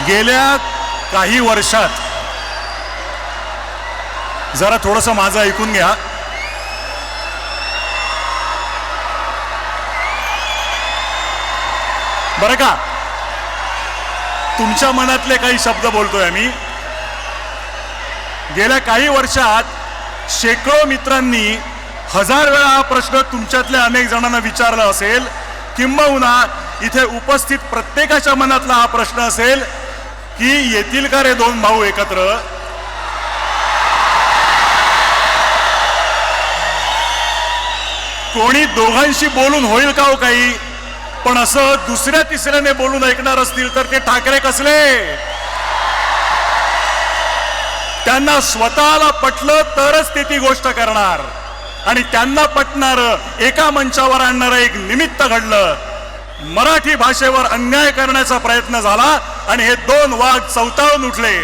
गेल्या काही वर्षात, जरा थोडंसं माझं ऐकून घ्या. बरं का, तुमच्या मनातले काही शब्द बोलतोय मी. गेल्या काही वर्षात शेकडो मित्रांनी हजार वेळा हा प्रश्न तुमच्यातल्या अनेक जणांना विचारला असेल, किंबहुना इथे उपस्थित प्रत्येकाच्या मनातला हा प्रश्न असेल की येतील का रे दोन भाऊ एकत्र. कोणी दोघांशी बोलून होईल का हो काही, पण असं दुसऱ्या तिसऱ्याने बोलून ऐकणार असतील तर ते ठाकरे कसले. त्यांना स्वतःला पटलं तरच ते ती गोष्ट करणार, आणि त्यांना पटणार एका मंचावर आणणारं एक निमित्त घडलं. मराठी भाषेवर अन्याय करण्याचा प्रयत्न झाला आणि हे दोन वाघ चवताळून उठले.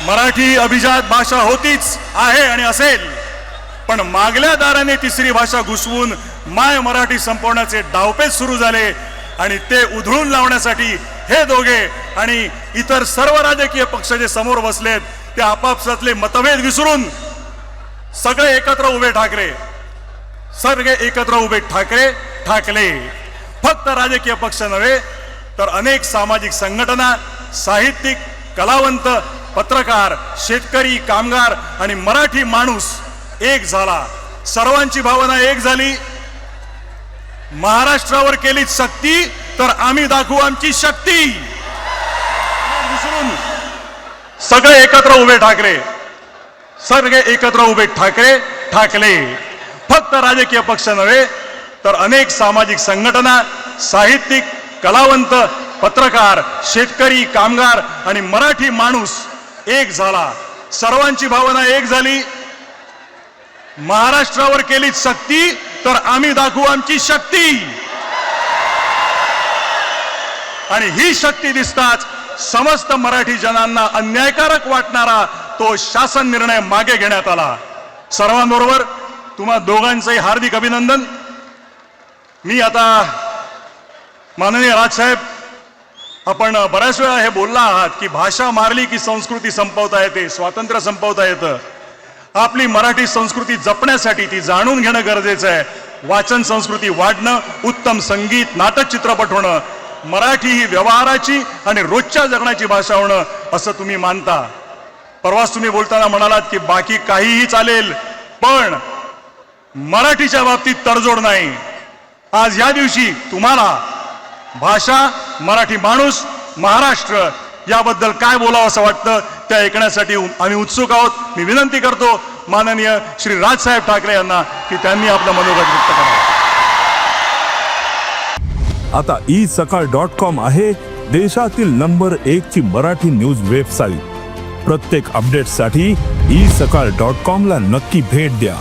मराठी अभिजात भाषा होतीच, आहे आणि असेल, पण मागल्या दाराने तिसरी भाषा घुसवून माय मराठी संपवण्याचे डावपेच सुरू झाले. आणि ते उधळून लावण्यासाठी हे दोघे आणि इतर सर्व राजकीय पक्ष जे समोर बसलेत ते आपापसातले मतभेद विसरून सगळे एकत्र उभे ठाकरे, सगळे एकत्र उभे ठाकरे ठाकले. फक्त राजकीय पक्ष नव्हे तर अनेक सामाजिक संघटना, साहित्यिक, कलावंत, पत्रकार, शेतकरी, कामगार आणि मराठी माणूस एक झाला. सर्वांची भावना एक झाली. महाराष्ट्रावर केली सक्ती तर आम्ही दाखवू आमची शक्ती. विसरून सगळे एकत्र उभे ठाकरे, सगळे एकत्र उभे ठाकरे ठाकले. फक्त राजकीय पक्ष नव्हे तर अनेक सामाजिक संघटना, साहित्यिक, कलावंत, पत्रकार, शेतकरी, कामगार आणि मराठी माणूस एक झाला. सर्वांची भावना एक झाली. महाराष्ट्रावर केली सक्ती तर आम्ही दाखवू आमची शक्ती. आणि ही शक्ती दिसताच समस्त मराठी जनांना अन्यायकारक वाटणारा तो शासन निर्णय मागे घेण्यात आला. सर्वांबरोबर तुम्हा दोघांचंही हार्दिक अभिनंदन. मी आता माननीय राजसाहेब, आपण बऱ्याच वेळा हे बोलला आहात की भाषा मारली की संस्कृती संपवता येते, स्वातंत्र्य संपवता येतं. आपली मराठी संस्कृती जपण्यासाठी ती जाणून घेणं गरजेचं आहे. वाचन संस्कृती वाढणं, उत्तम संगीत, नाटक, चित्रपट होणं, मराठी ही व्यवहाराची आणि रोजच्या जगण्याची भाषा होणं असं तुम्ही मानता. परवाच तुम्ही बोलताना म्हणालात की बाकी काहीही चालेल पण मराठीच्या बाबतीत तडजोड नाही. आज या दिवशी तुम्हाला भाषा, मराठी माणूस, महाराष्ट्र याबद्दल काय बोलावं असं वाटतं ते ऐकण्यासाठी आम्ही उत्सुक आहोत. मी विनंती करतो माननीय श्री राजसाहेब ठाकरे यांना की त्यांनी आपलं मनोगत व्यक्त करावं. आता isakal.com आहे देशातील नंबर 1 ची मराठी न्यूज वेबसाईट. प्रत्येक अपडेटसाठी isakal.com ला नक्की भेट द्या.